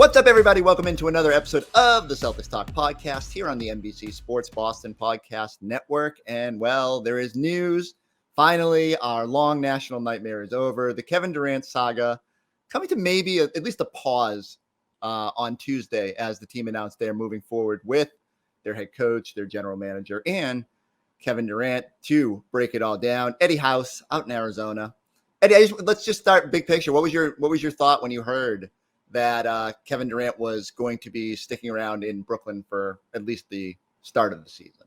What's up, everybody? Welcome into another episode of the Celtics Talk podcast here on the NBC Sports Boston podcast network. And, well, there is news. Finally, our long national nightmare is over. The Kevin Durant saga coming to maybe at least a pause on Tuesday as the team announced they are moving forward with their head coach, their general manager, and Kevin Durant to break it all down. Eddie House out in Arizona. Eddie, let's just start big picture. What was your thought when you heard that Kevin Durant was going to be sticking around in Brooklyn for at least the start of the season?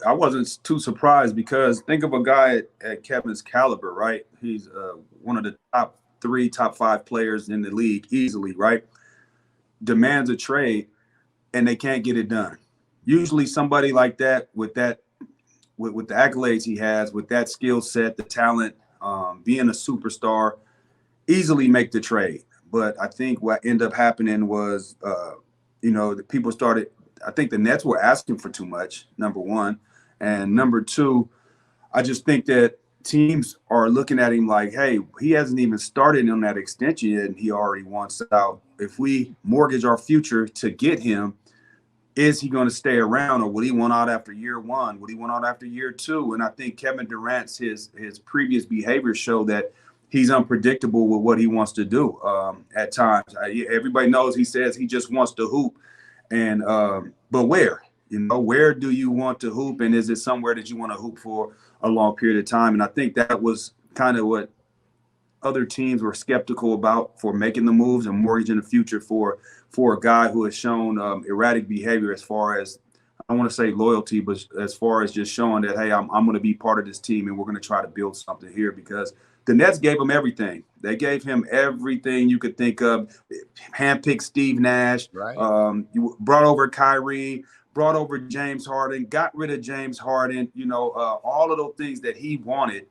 I wasn't too surprised because think of a guy at Kevin's caliber, right? He's one of the top 3, top 5 players in the league easily, right? Demands a trade, and they can't get it done. Usually somebody like that with the accolades he has, with that skill set, the talent, being a superstar, easily make the trade. But I think what ended up happening was, the people started – I think the Nets were asking for too much, number one. And number two, I just think that teams are looking at him like, hey, he hasn't even started on that extension yet, and he already wants out. If we mortgage our future to get him, is he going to stay around, or will he want out after year 1? Would he want out after year 2? And I think Kevin Durant's his previous behavior showed that he's unpredictable with what he wants to do at times. Everybody knows he says he just wants to hoop, and but where? Where do you want to hoop, and is it somewhere that you want to hoop for a long period of time? And I think that was kind of what other teams were skeptical about for making the moves and mortgaging the future for a guy who has shown erratic behavior as far as, I want to say loyalty, but as far as just showing that, hey, I'm going to be part of this team and we're going to try to build something here, because the Nets gave him everything. They gave him everything you could think of. Handpicked Steve Nash, right? You brought over Kyrie, brought over James Harden, got rid of James Harden. All of those things that he wanted,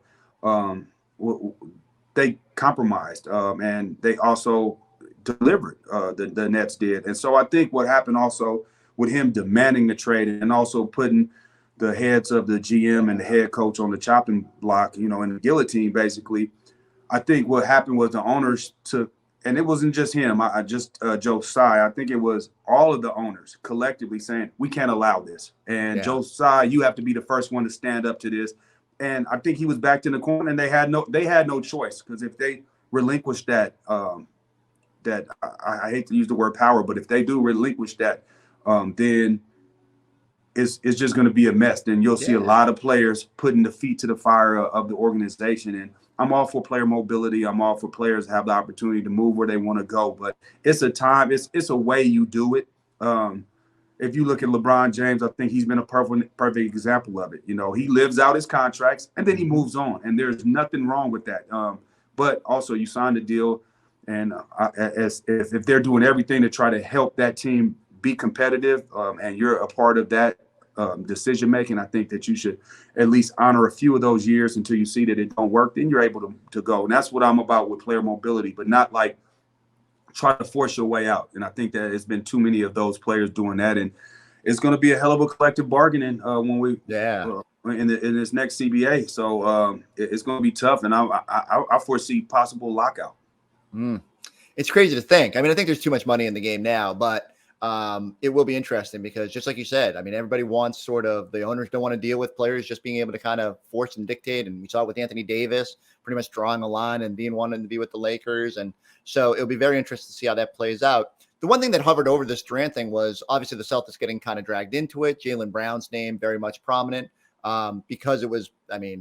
they compromised, and they also delivered. The Nets did, and so I think what happened also with him demanding the trade and also putting the heads of the GM and the head coach on the chopping block, in the guillotine, basically. I think what happened was the owners took, and it wasn't just him, Joe Tsai. I think it was all of the owners collectively saying, we can't allow this. And Joe Tsai, you have to be the first one to stand up to this. And I think he was backed in the corner, and they had no choice, because if they relinquish that, I hate to use the word power, but if they do relinquish that, then it's just going to be a mess. Then you'll see a lot of players putting the feet to the fire of the organization. And I'm all for player mobility. I'm all for players to have the opportunity to move where they want to go. But it's a time. It's a way you do it. If you look at LeBron James, I think he's been a perfect example of it. He lives out his contracts and then he moves on. And there's nothing wrong with that. But also you signed a deal. And if they're doing everything to try to help that team be competitive, and you're a part of that decision making, I think that you should at least honor a few of those years until you see that it don't work. Then you're able to go. And that's what I'm about with player mobility, but not like try to force your way out. And I think that it's been too many of those players doing that. And it's going to be a hell of a collective bargaining when we in this next CBA. So it's going to be tough, and I foresee possible lockout. It's crazy to think. I mean, I think there's too much money in the game now, but it will be interesting because, just like you said, I mean, everybody wants the owners don't want to deal with players just being able to kind of force and dictate. And we saw it with Anthony Davis pretty much drawing a line and wanting to be with the Lakers. And so it'll be very interesting to see how that plays out. The one thing that hovered over this Durant thing was obviously the Celtics getting kind of dragged into it. Jaylen Brown's name very much prominent because it was,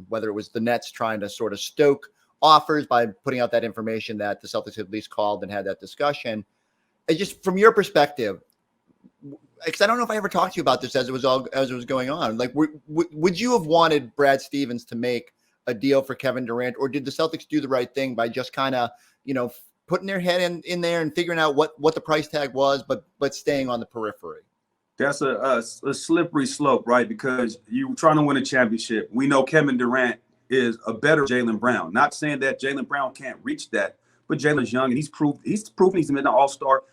whether it was the Nets trying to sort of stoke offers by putting out that information that the Celtics had at least called and had that discussion. And just from your perspective, because I don't know if I ever talked to you about this as it was going on. Like, would you have wanted Brad Stevens to make a deal for Kevin Durant, or did the Celtics do the right thing by just kind of, putting their head in there and figuring out what the price tag was, but staying on the periphery? That's a slippery slope, right? Because you're trying to win a championship. We know Kevin Durant is a better Jaylen Brown. Not saying that Jaylen Brown can't reach that, but Jaylen's young and he's proven he's been an all-star.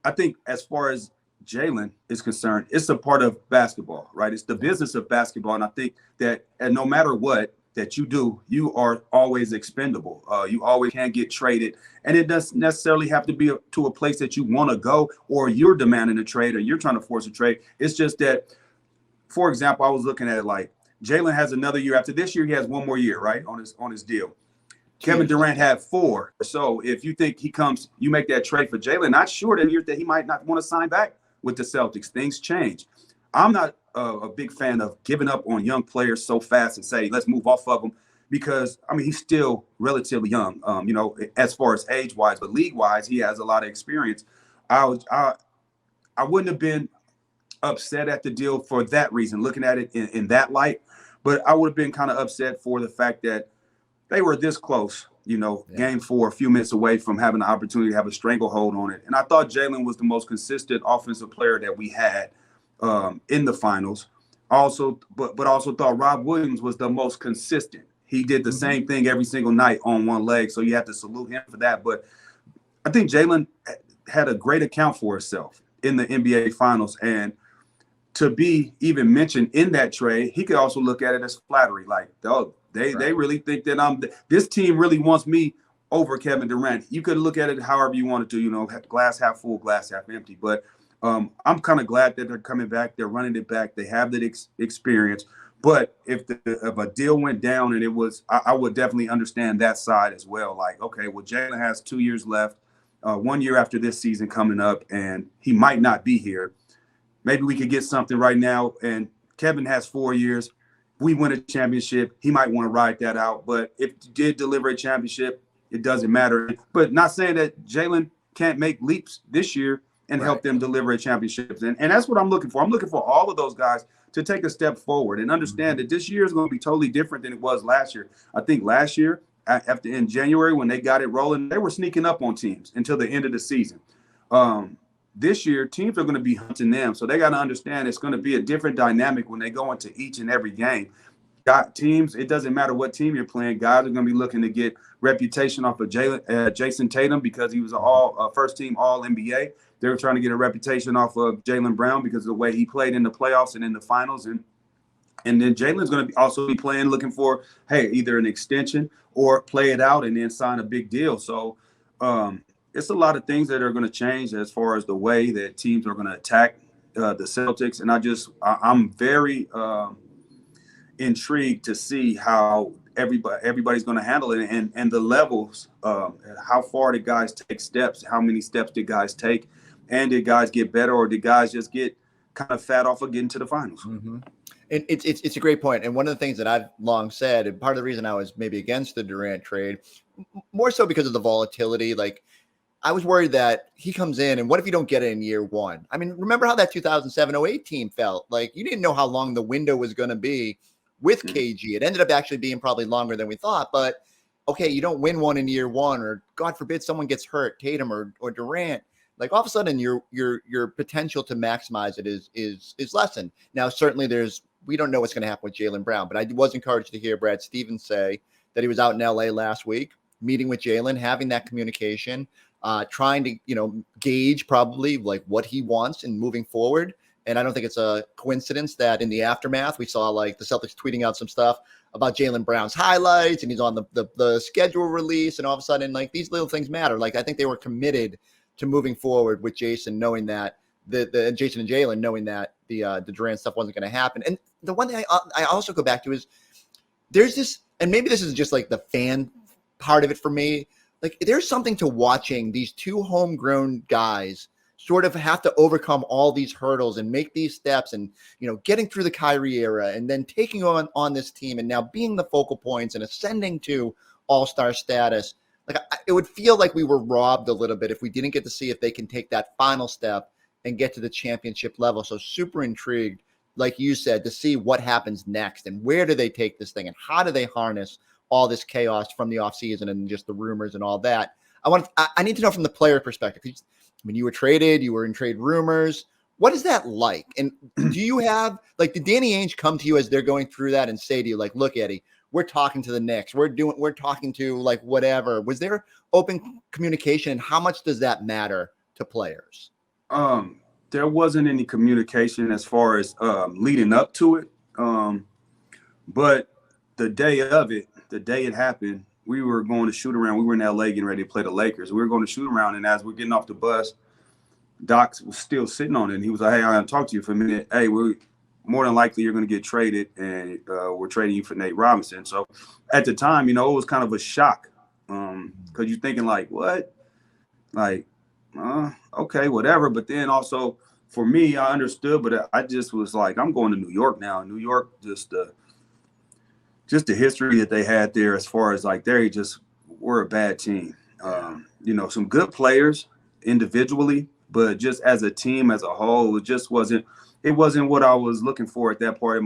I think as far as Jaylen is concerned, it's a part of basketball, right? It's the business of basketball. And I think that no matter what, that you do, you are always expendable. You always can get traded. And it doesn't necessarily have to be to a place that you want to go, or you're demanding a trade, or you're trying to force a trade. It's just that, for example, I was looking at it like Jaylen has another year. After this year, he has one more year, right, on his deal. Kevin Durant had 4. So if you think he comes, you make that trade for Jaylen, not sure that he might not want to sign back with the Celtics. Things change. I'm not a big fan of giving up on young players so fast and say, let's move off of them, because, I mean, he's still relatively young, as far as age-wise, but league-wise, he has a lot of experience. I wouldn't have been upset at the deal for that reason, looking at it in that light, but I would have been kind of upset for the fact that they were this close, Game 4, a few minutes away from having the opportunity to have a stranglehold on it. And I thought Jaylen was the most consistent offensive player that we had in the finals. Also, but also thought Rob Williams was the most consistent. He did the same thing every single night on one leg, so you have to salute him for that. But I think Jaylen had a great account for himself in the NBA Finals, and to be even mentioned in that trade, he could also look at it as flattery, like, oh, they really think that this team really wants me over Kevin Durant. You could look at it however you wanted to, glass half full, glass half empty. But I'm kind of glad that they're coming back. They're running it back. They have that experience. But if a deal went down and it was, I would definitely understand that side as well. Like, okay, well, Jaylen has 2 years left, 1 year after this season coming up, and he might not be here. Maybe we could get something right now. And Kevin has 4 years. We win a championship, he might want to ride that out. But if he did deliver a championship, it doesn't matter. But not saying that Jaylen can't make leaps this year and help them deliver a championship. And that's what I'm looking for. I'm looking for all of those guys to take a step forward and understand that this year is going to be totally different than it was last year. I think last year, in January, when they got it rolling, they were sneaking up on teams until the end of the season. This year, teams are going to be hunting them. So they got to understand it's going to be a different dynamic when they go into each and every game. Got teams, it doesn't matter what team you're playing. Guys are going to be looking to get reputation off of Jayson Tatum because he was a first-team All-NBA. They were trying to get a reputation off of Jaylen Brown because of the way he played in the playoffs and in the finals. And then Jaylen's going to also be playing, looking for, hey, either an extension or play it out and then sign a big deal. So, it's a lot of things that are going to change as far as the way that teams are going to attack the Celtics. And I'm very intrigued to see how everybody's going to handle it and the levels, how far did guys take steps, how many steps did guys take, and did guys get better or did guys just get kind of fat off of getting to the finals? Mm-hmm. And it's a great point. And one of the things that I've long said, and part of the reason I was maybe against the Durant trade, more so because of the volatility, like, I was worried that he comes in and what if you don't get it in year 1? I mean, remember how that 2007-08 team felt? Like, you didn't know how long the window was going to be with KG. It ended up actually being probably longer than we thought, but okay, you don't win one in year 1, or God forbid someone gets hurt, Tatum or Durant. Like, all of a sudden your potential to maximize it is lessened. Now, certainly we don't know what's going to happen with Jaylen Brown, but I was encouraged to hear Brad Stevens say that he was out in LA last week, meeting with Jaylen, having that communication, trying to, gauge probably like what he wants and moving forward. And I don't think it's a coincidence that in the aftermath, we saw like the Celtics tweeting out some stuff about Jaylen Brown's highlights and he's on the schedule release. And all of a sudden, like, these little things matter. Like, I think they were committed to moving forward with Jayson, knowing that the Jayson and Jaylen, knowing that the Durant stuff wasn't going to happen. And the one thing I also go back to is there's this, and maybe this is just like the fan part of it for me. Like, there's something to watching these two homegrown guys sort of have to overcome all these hurdles and make these steps and, getting through the Kyrie era and then taking on this team and now being the focal points and ascending to all-star status. Like, it would feel like we were robbed a little bit if we didn't get to see if they can take that final step and get to the championship level. So super intrigued, like you said, to see what happens next and where do they take this thing and how do they harness all this chaos from the offseason and just the rumors and all that. I need to know from the player perspective. When you were traded, you were in trade rumors. What is that like? And do you have, like, did Danny Ainge come to you as they're going through that and say to you, like, look, Eddie, we're talking to the Knicks. We're talking to, like, whatever. Was there open communication? And how much does that matter to players? There wasn't any communication as far as leading up to it. But the day it happened, we were going to shoot around. We were in LA getting ready to play the Lakers. We were going to shoot around, and as we're getting off the bus, Doc was still sitting on it. And he was like, "Hey, I gotta talk to you for a minute. Hey, we're more than likely you're going to get traded, and we're trading you for Nate Robinson." So at the time, it was kind of a shock because you're thinking like, what? Like, okay, whatever. But then also for me, I understood, but I just was like, I'm going to New York now. New York, just the history that they had there as far as like they just were a bad team. Some good players individually, but just as a team as a whole, it just wasn't what I was looking for at that point in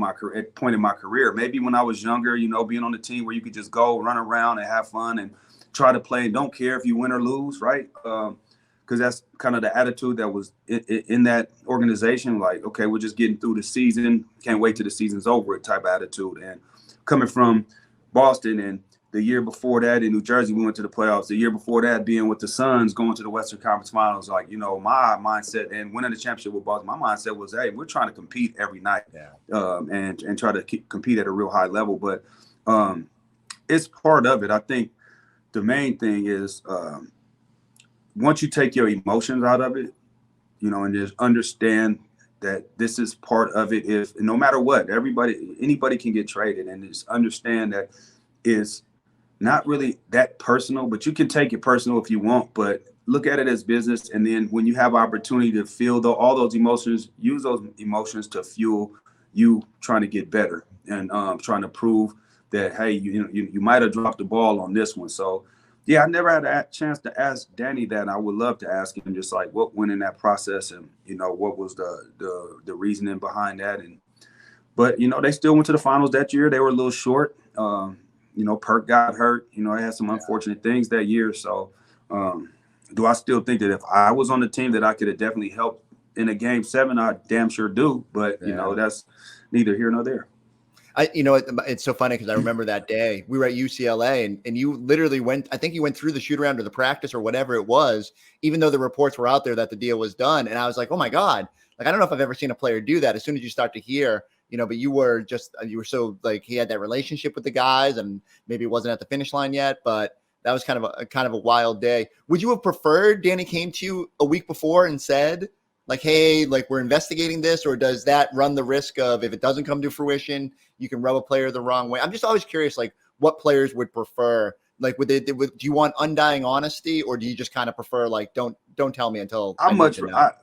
my career. Maybe when I was younger, being on the team where you could just go run around and have fun and try to play and don't care if you win or lose, right? Because that's kind of the attitude that was in that organization. Like, okay, we're just getting through the season. Can't wait till the season's over type of attitude. And coming from Boston, and the year before that in New Jersey, we went to the playoffs. The year before that, being with the Suns, going to the Western Conference Finals, like, my mindset and winning the championship with Boston, my mindset was, hey, we're trying to compete every night and try to compete at a real high level. But it's part of it. I think the main thing is once you take your emotions out of it, and just understand that this is part of it. If no matter what, anybody can get traded, and just understand that it's not really that personal, but you can take it personal if you want, but look at it as business. And then when you have opportunity to feel all those emotions, use those emotions to fuel you trying to get better and trying to prove that, hey, you might have dropped the ball on this one. So yeah, I never had a chance to ask Danny that. I would love to ask him just like what went in that process, and what was the reasoning behind that. But they still went to the finals that year. They were a little short. Perk got hurt. I had some unfortunate things that year. So do I still think that if I was on the team that I could have definitely helped in a game 7? I damn sure do. But that's neither here nor there. It's so funny because I remember that day we were at UCLA and you literally I think you went through the shoot around or the practice or whatever it was, even though the reports were out there that the deal was done. And I was like, oh my God, like, I don't know if I've ever seen a player do that. As soon as you start to hear, but you were so like, he had that relationship with the guys, and maybe it wasn't at the finish line yet, but that was kind of a wild day. Would you have preferred Danny came to you a week before and said, like, hey, like, we're investigating this, or does that run the risk of, if it doesn't come to fruition, you can rub a player the wrong way? I'm just always curious, like, what players would prefer. Like, do you want undying honesty, or do you just kind of prefer, like, don't tell me until I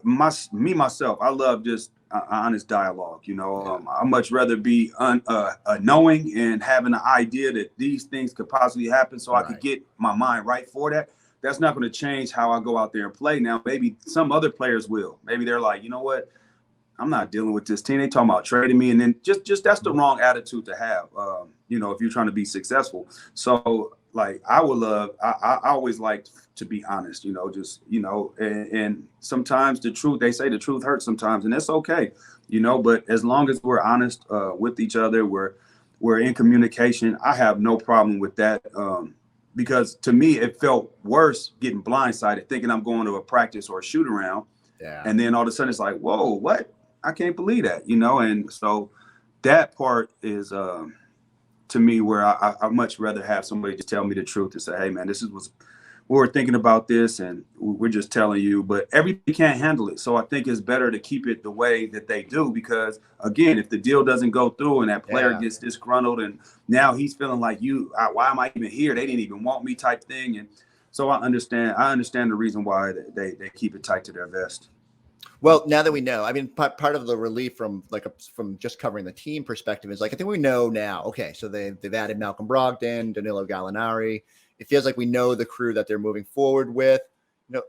myself, I love just honest dialogue. I much rather be knowing and having an idea that these things could possibly happen, so I could get my mind right for that. That's not going to change how I go out there and play. Now, maybe some other players will. Maybe they're like, you know what? I'm not dealing with this team. They talking about trading me. And then just that's the wrong attitude to have, if you're trying to be successful. So, like, I always like to be honest, and sometimes they say the truth hurts sometimes, and that's okay, but as long as we're honest with each other, we're in communication, I have no problem with that. Because to me, it felt worse getting blindsided, thinking I'm going to a practice or a shoot around. Yeah. And then all of a sudden it's like, whoa, what? I can't believe that, And so that part is to me where I much rather have somebody just tell me the truth and say, hey, man, this is we were thinking about this and we're just telling you, but everybody can't handle it. So I think it's better to keep it the way that they do, because again, if the deal doesn't go through and that player gets disgruntled and now he's feeling like why am I even here? They didn't even want me type thing. And so I understand the reason why they keep it tight to their vest. Well, now that we know, I mean, part of the relief from just covering the team perspective is, like, I think we know now. Okay, so they've added Malcolm Brogdon, Danilo Gallinari. It feels like we know the crew that they're moving forward with.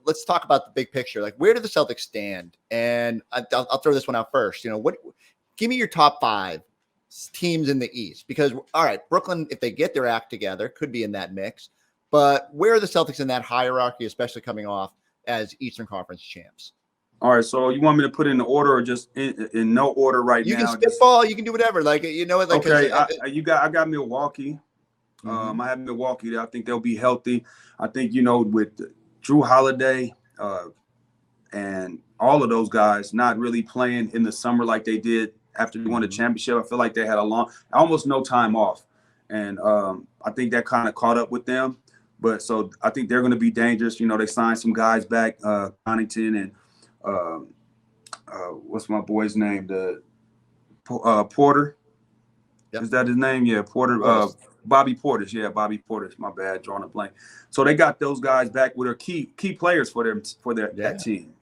Let's talk about the big picture. Like, where do the Celtics stand? And I'll throw this one out first. Give me your top 5 teams in the East, because all right, Brooklyn, if they get their act together, could be in that mix. But where are the Celtics in that hierarchy, especially coming off as Eastern Conference champs? All right, so you want me to put in the order or just in no order right now? You can spitball. You can do whatever. Like, Like, okay, I got Milwaukee. I have Milwaukee. I think they'll be healthy. I think, with Drew Holiday and all of those guys not really playing in the summer like they did after they won the championship, I feel like they had almost no time off. And I think that kind of caught up with them. But so I think they're going to be dangerous. You know, they signed some guys back, Connington and what's my boy's name? Porter. Yep. Is that his name? Yeah, Porter. Bobby Portis. Yeah, Bobby Portis. My bad, drawing a blank. So they got those guys back with their key players for that team.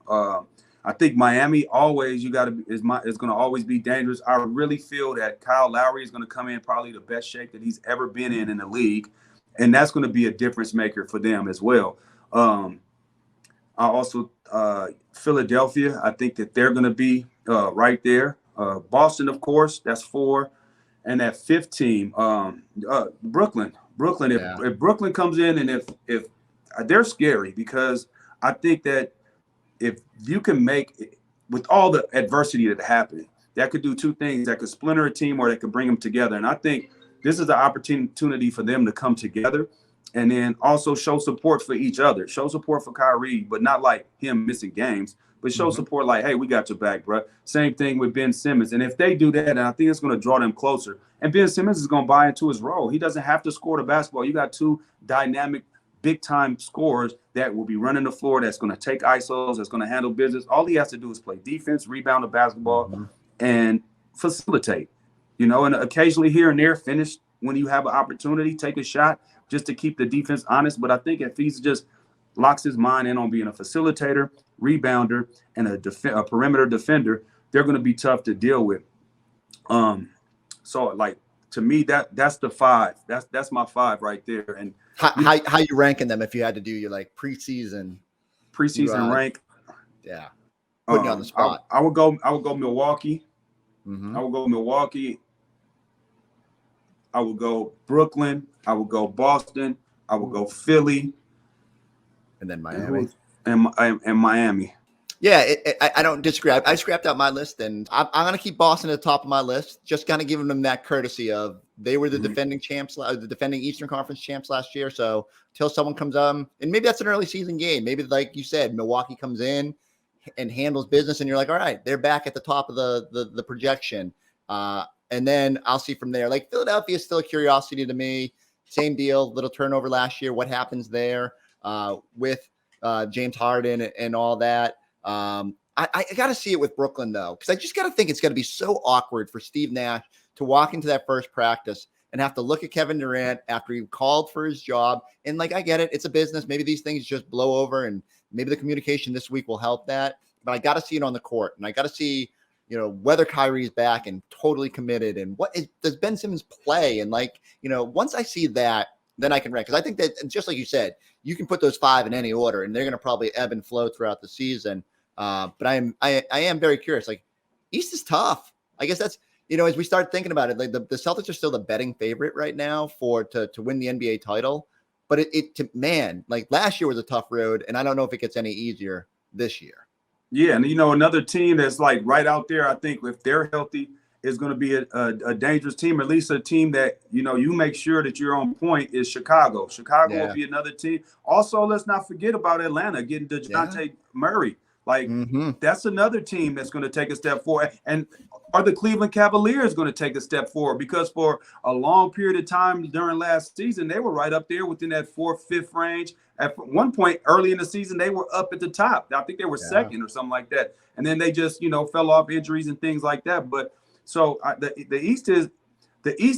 I think Miami always is going to always be dangerous. I really feel that Kyle Lowry is going to come in probably the best shape that he's ever been in the league, and that's going to be a difference maker for them as well. I also Philadelphia. I think that they're going to be right there. Boston, of course, that's 4. And that 5th team, Brooklyn. If Brooklyn comes in and if they're scary, because I think that if you can make, with all the adversity that happened, that could do 2 things. That could splinter a team or that could bring them together. And I think this is an opportunity for them to come together and then also show support for each other. Show support for Kyrie, but not like him missing games, but show support like, hey, we got your back, bro. Same thing with Ben Simmons. And if they do that, I think it's going to draw them closer. And Ben Simmons is going to buy into his role. He doesn't have to score the basketball. You got 2 dynamic, big-time scorers that will be running the floor, that's going to take ISOs, that's going to handle business. All he has to do is play defense, rebound the basketball, and facilitate. You know, and occasionally here and there, finish when you have an opportunity, take a shot just to keep the defense honest. But I think if he's just locks his mind in on being a facilitator, rebounder, and a perimeter defender, they're going to be tough to deal with. So like, to me, that's the 5. That's my 5 right there. And how you ranking them if you had to do your like preseason rank? Yeah, putting you on the spot. I would go Milwaukee. I would go Milwaukee. I would go Brooklyn. I would go Boston. I would go Philly. And then Miami. And Miami. Yeah, I don't disagree. I scrapped out my list, and I'm going to keep Boston at the top of my list, just kind of giving them that courtesy of they were the defending champs, the defending Eastern Conference champs last year. So until someone comes and maybe that's an early season game. Maybe like you said, Milwaukee comes in and handles business, and you're like, all right, they're back at the top of the projection. And then I'll see from there. Like Philadelphia is still a curiosity to me. Same deal, little turnover last year. What happens there with James Harden and all that? I got to see it with Brooklyn, though, because I just got to think it's going to be so awkward for Steve Nash to walk into that first practice and have to look at Kevin Durant after he called for his job. And like, I get it. It's a business. Maybe these things just blow over, and maybe the communication this week will help that. But I got to see it on the court, and I got to see, you know, whether Kyrie's back and totally committed, and does Ben Simmons play? And like, you know, once I see that, then I can rank. Because I think that, just like you said, you can put those 5 in any order, and they're going to probably ebb and flow throughout the season. But I am very curious. Like, East is tough. I guess that's, you know, as we start thinking about it, like the Celtics are still the betting favorite right now to win the NBA title. But like last year was a tough road, and I don't know if it gets any easier this year. Yeah, and you know, another team that's like right out there, I think if they're healthy, is going to be a dangerous team, or at least a team that, you know, you make sure that you're on point, is Chicago. Chicago will be another team. Also, let's not forget about Atlanta getting DeJounte Murray. Like, that's another team that's going to take a step forward. And are the Cleveland Cavaliers going to take a step forward? Because for a long period of time during last season, they were right up there within that 4th, 5th range. At one point early in the season, they were up at the top. I think they were second or something like that. And then they just, you know, fell off injuries and things like that. But so the East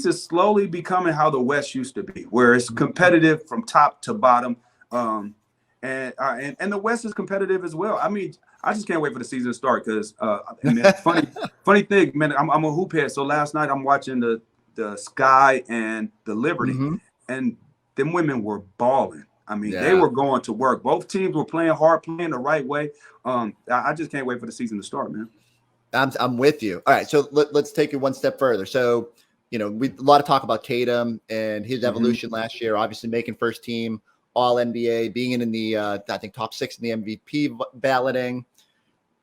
is slowly becoming how the West used to be, where it's competitive from top to bottom. And the West is competitive as well. I mean, I just can't wait for the season to start because, funny thing, man, I'm a hoop head. So last night I'm watching the Sky and the Liberty, and them women were balling. I mean, they were going to work. Both teams were playing hard, playing the right way. I just can't wait for the season to start, man. I'm with you. All right, so let's take it one step further. So, you know, a lot of talk about Tatum and his evolution last year, obviously making first team All NBA, being in the I think top 6 in the MVP balloting,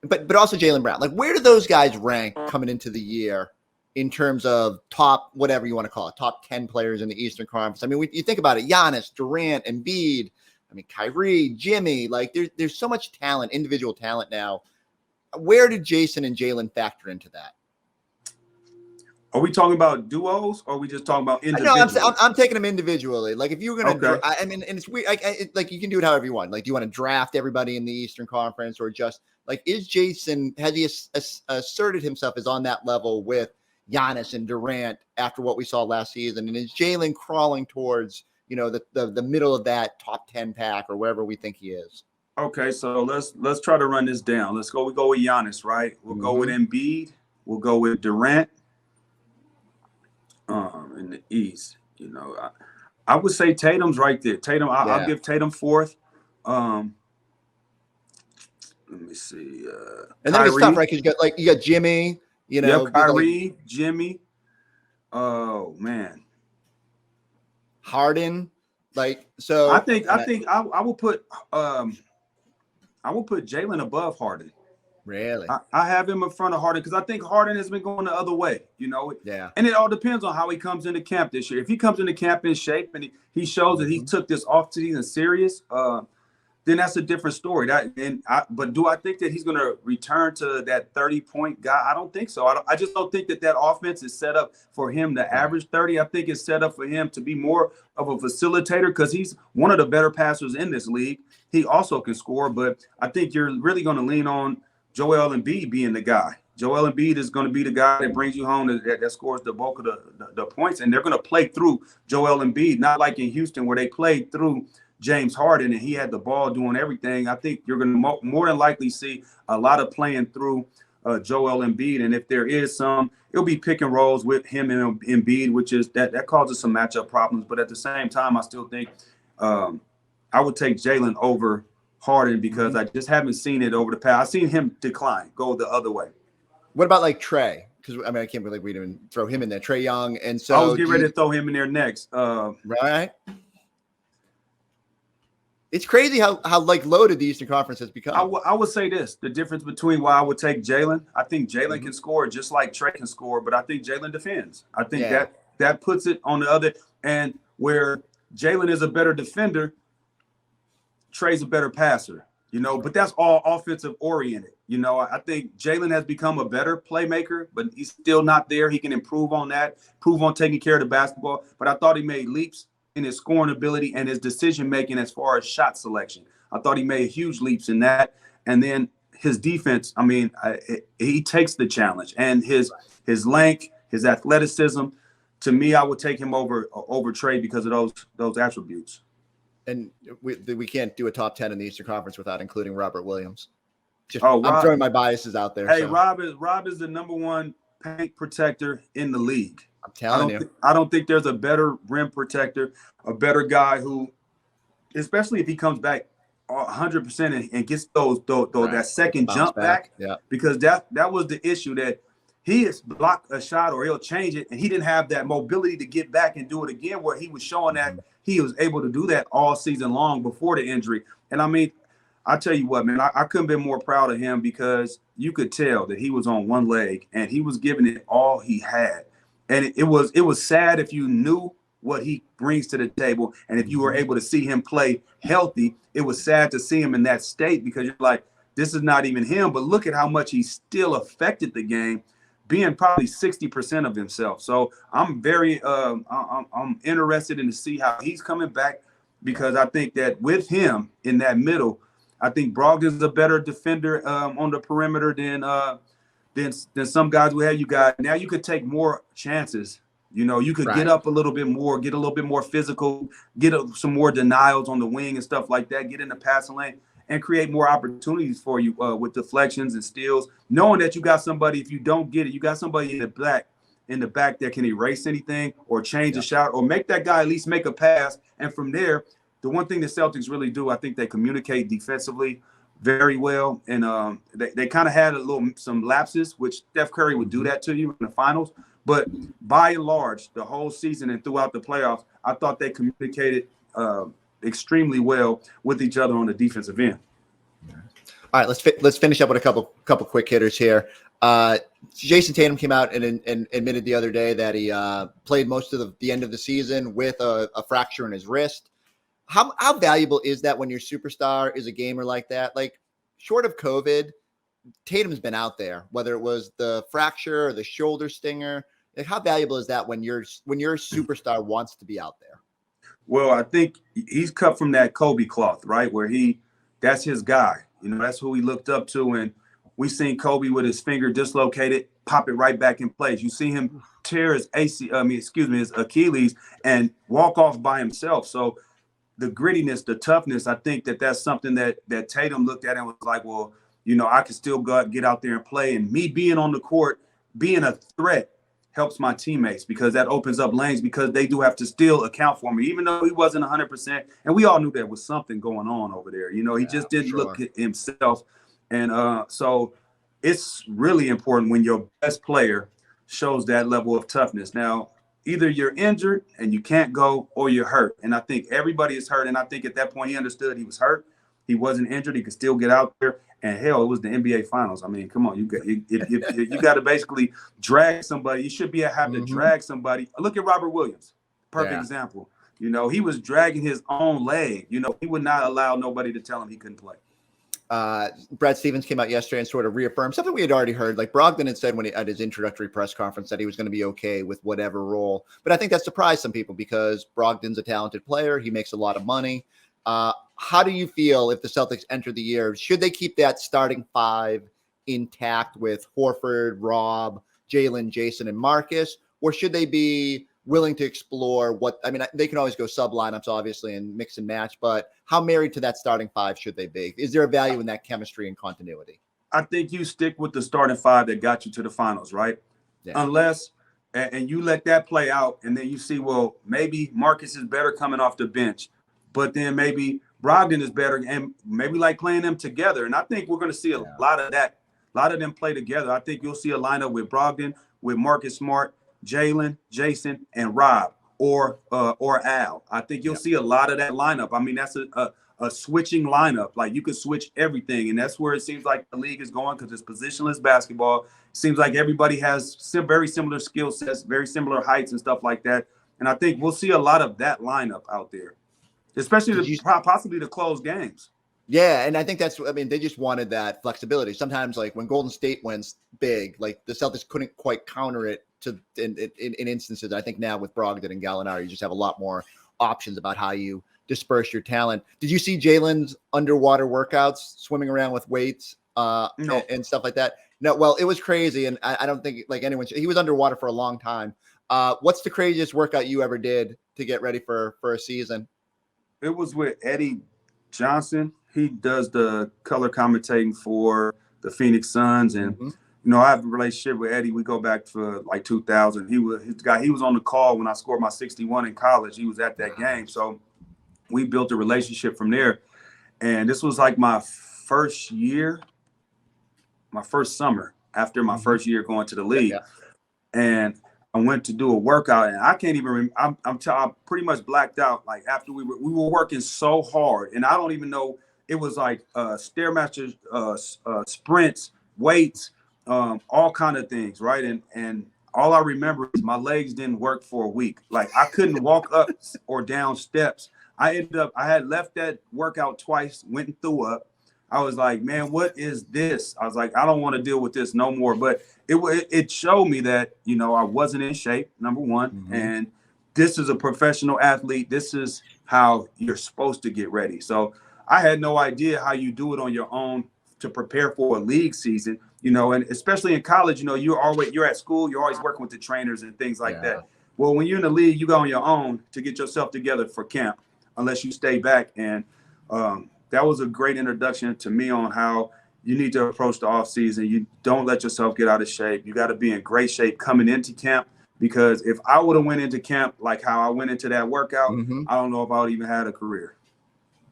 but also Jaylen Brown. Like, where do those guys rank coming into the year in terms of top, whatever you want to call it, top 10 players in the Eastern Conference? I mean, you think about it, Giannis, Durant, Embiid, I mean, Kyrie, Jimmy, like there's so much talent, individual talent now. Where did Jayson and Jaylen factor into that? Are we talking about duos, or are we just talking about No, individuals? I'm taking them individually. Like if you're gonna, Okay. I mean, and it's weird. Like you can do it however you want. Like, do you want to draft everybody in the Eastern Conference, or just like is Jayson, has he asserted himself as on that level with Giannis and Durant after what we saw last season, and is Jaylen crawling towards the middle of that top 10 pack or wherever we think he is? Okay, so let's try to run this down. We go with Giannis, right? We'll go with Embiid. We'll go with Durant. In the East, I would say Tatum's right there. Tatum, I'll give Tatum fourth. Let me see. And then it's tough, right? Because you got Jimmy. Kyrie, Jimmy. Oh man, Harden. So I think I will put Jaylen above Harden. Really? I have him in front of Harden because I think Harden has been going the other way, Yeah. And it all depends on how he comes into camp this year. If he comes into camp in shape and he shows that he took this offseason serious, then that's a different story. But do I think that he's going to return to that 30-point guy? I don't think so. I just don't think that offense is set up for him to average 30. I think it's set up for him to be more of a facilitator because he's one of the better passers in this league. He also can score, but I think you're really going to lean on Joel Embiid being the guy. Joel Embiid is going to be the guy that brings you home that scores the bulk of the points, and they're going to play through Joel Embiid, not like in Houston where they played through James Harden and he had the ball doing everything. I think you're going to more than likely see a lot of playing through Joel Embiid, and if there is some, it'll be pick and rolls with him and Embiid, which is that causes some matchup problems. But at the same time, I still think I would take Jaylen over Harden because I just haven't seen it over the past. I've seen him decline, go the other way. What about like Trey? Because I can't believe we didn't throw him in there. Trey Young, and so I was getting ready to throw him in there next. Right. It's crazy how loaded the Eastern Conference has become. I would say this: the difference between why I would take Jaylen. I think Jaylen can score just like Trey can score, but I think Jaylen defends. I think that puts it on the other, and where Jaylen is a better defender, Trey's a better passer, but that's all offensive oriented. I think Jaylen has become a better playmaker, but he's still not there. He can improve on that, improve on taking care of the basketball. But I thought he made leaps in his scoring ability and his decision-making as far as shot selection. I thought he made huge leaps in that. And then his defense, he takes the challenge and his length, his athleticism. To me, I would take him over Trey because of those attributes. And we can't do a top 10 in the Eastern Conference without including Robert Williams. I'm throwing my biases out there. Hey, so. Rob is the number one paint protector in the league. I'm telling you. I don't think there's a better rim protector, a better guy who, especially if he comes back 100% and gets that second jump back. Yeah. Because that was the issue, that he has blocked a shot or he'll change it, and he didn't have that mobility to get back and do it again, where he was showing that he was able to do that all season long before the injury. And I tell you what, man, I couldn't be more proud of him because you could tell that he was on one leg and he was giving it all he had. And it was sad if you knew what he brings to the table, and if you were able to see him play healthy. It was sad to see him in that state because you're like, this is not even him. But look at how much he still affected the game, being probably 60% of himself. So I'm very I'm interested in to see how he's coming back, because I think that with him in that middle, I think Brogdon's a better defender on the perimeter than some guys we have. Now you could take more chances. You could get up a little bit more, get a little bit more physical, get some more denials on the wing and stuff like that, get in the passing lane and create more opportunities for you with deflections and steals, knowing that you got somebody, if you don't get it, you got somebody in the back that can erase anything or change a shot or make that guy at least make a pass. And from there, the one thing the Celtics really do, I think they communicate defensively very well. And they kind of had some lapses, which Steph Curry would do that to you in the finals. But by and large, the whole season and throughout the playoffs, I thought they communicated extremely well with each other on the defensive end. All right, let's finish up with a couple quick hitters here. Jayson Tatum came out and admitted the other day that he played most of the end of the season with a fracture in his wrist. How valuable is that when your superstar is a gamer like that? Like, short of COVID, Tatum's been out there, whether it was the fracture or the shoulder stinger. Like, how valuable is that when your superstar wants to be out there? Well, I think he's cut from that Kobe cloth, right? Where that's his guy. That's who he looked up to. And we seen Kobe with his finger dislocated, pop it right back in place. You see him tear his his Achilles and walk off by himself. So the grittiness, the toughness, I think that's something that Tatum looked at and was like, well, I can still get out there and play. And me being on the court, being a threat, helps my teammates because that opens up lanes because they do have to still account for me, even though he wasn't 100%. And we all knew there was something going on over there. He just didn't look at himself. And so it's really important when your best player shows that level of toughness. Now, either you're injured and you can't go or you're hurt. And I think everybody is hurt. And I think at that point he understood he was hurt. He wasn't injured. He could still get out there. And hell, it was the NBA Finals. I mean, come on, you got to basically drag somebody. You should have to drag somebody. Look at Robert Williams, perfect example. He was dragging his own leg. He would not allow nobody to tell him he couldn't play. Brad Stevens came out yesterday and sort of reaffirmed something we had already heard. Like Brogdon had said at his introductory press conference that he was going to be okay with whatever role. But I think that surprised some people because Brogdon's a talented player. He makes a lot of money. How do you feel if the Celtics enter the year? Should they keep that starting five intact with Horford, Rob, Jaylen, Jayson, and Marcus? Or should they be willing to explore they can always go sub lineups, obviously, and mix and match, but how married to that starting five should they be? Is there a value in that chemistry and continuity? I think you stick with the starting five that got you to the finals, right? Yeah. Unless, and you let that play out, and then you see, well, maybe Marcus is better coming off the bench, but then maybe Brogdon is better, and maybe like playing them together. And I think we're going to see a lot of that, a lot of them play together. I think you'll see a lineup with Brogdon, with Marcus Smart, Jaylen, Jayson, and Rob, or Al. I think you'll see a lot of that lineup. I mean, that's a switching lineup. Like you could switch everything, and that's where it seems like the league is going because it's positionless basketball. It seems like everybody has very similar skill sets, very similar heights and stuff like that. And I think we'll see a lot of that lineup out there, especially possibly to close games. Yeah, and I think they just wanted that flexibility. Sometimes, like when Golden State wins big, like the Celtics couldn't quite counter it in instances. I think now with Brogdon and Gallinari, you just have a lot more options about how you disperse your talent. Did you see Jaylen's underwater workouts, swimming around with weights and stuff like that? No, well, it was crazy, and I don't think he was underwater for a long time. What's the craziest workout you ever did to get ready for a season? It was with Eddie Johnson. He does the color commentating for the Phoenix Suns, and I have a relationship with Eddie. We go back for like 2000. He was on the call when I scored my 61 in college. He was at that game, so we built a relationship from there. And this was like my first summer after my first year going to the league, and I went to do a workout, and I can't even remember. I'm pretty much blacked out. Like after we were working so hard, and I don't even know. It was like Stairmaster sprints, weights, all kind of things, right? And all I remember is my legs didn't work for a week. Like I couldn't walk up or down steps. I had left that workout twice, went and threw up. I was like, man, what is this? I was like, I don't want to deal with this no more. But it showed me that, I wasn't in shape, number one. And this is a professional athlete. This is how you're supposed to get ready. So I had no idea how you do it on your own to prepare for a league season, and especially in college, you're at school, you're always working with the trainers and things like that. Well, when you're in the league, you go on your own to get yourself together for camp, unless you stay back. And that was a great introduction to me on how you need to approach the off season. You don't let yourself get out of shape. You got to be in great shape coming into camp, because if I would have went into camp like how I went into that workout, I don't know if I would even had a career.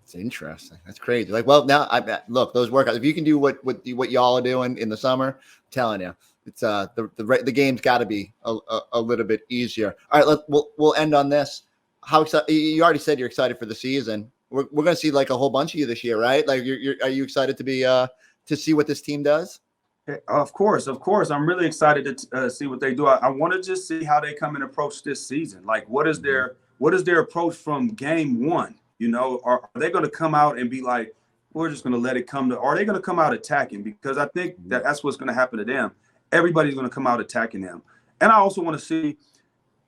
It's interesting. That's crazy. Like, well, now look, those workouts, if you can do what y'all are doing in the summer, I'm telling you, it's the game's got to be a little bit easier. All right, we'll end on this. How excited? You already said you're excited for the season. We're going to see like a whole bunch of you this year, right? Like, are you excited to be to see what this team does? Of course. I'm really excited to see what they do. I want to just see how they come and approach this season. Like, what is their approach from game one? Are they going to come out and be like, we're just going to let it come to? Or are they going to come out attacking? Because I think that's what's going to happen to them. Everybody's going to come out attacking them. And I also want to see,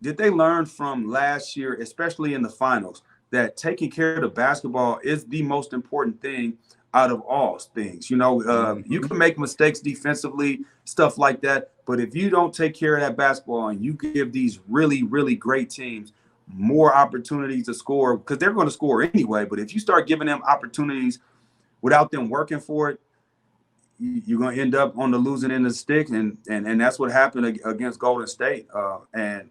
did they learn from last year, especially in the finals, that taking care of the basketball is the most important thing out of all things. You can make mistakes defensively, stuff like that. But if you don't take care of that basketball and you give these really, really great teams more opportunities to score, because they're going to score anyway. But if you start giving them opportunities without them working for it, you're going to end up on the losing end of the stick. And that's what happened against Golden State. And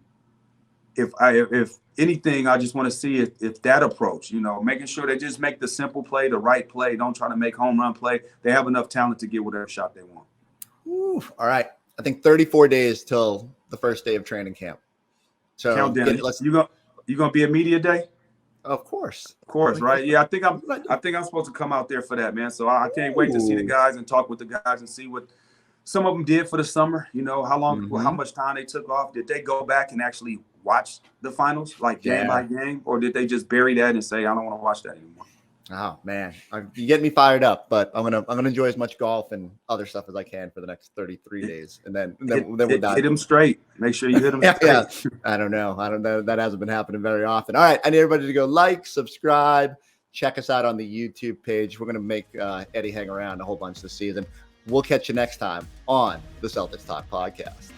if anything, I just want to see if that approach, making sure they just make the simple play, the right play. Don't try to make home run play. They have enough talent to get whatever shot they want. Ooh, all right. I think 34 days till the first day of training camp. So countdown. You gonna be at media day? Of course, right? Yeah, I think I'm supposed to come out there for that, man. So I can't wait to see the guys and talk with the guys and see what some of them did for the summer. How much time they took off. Did they go back and actually watch the finals, like game by game, or did they just bury that and say, I don't want to watch that anymore? Oh man, you get me fired up, but I'm gonna enjoy as much golf and other stuff as I can for the next 33 days, and then we'll dive. Hit them straight. Make sure you hit them straight. Yeah. I don't know. That hasn't been happening very often. All right, I need everybody to go like, subscribe, check us out on the YouTube page. We're gonna make Eddie hang around a whole bunch this season. We'll catch you next time on the Celtics Talk podcast.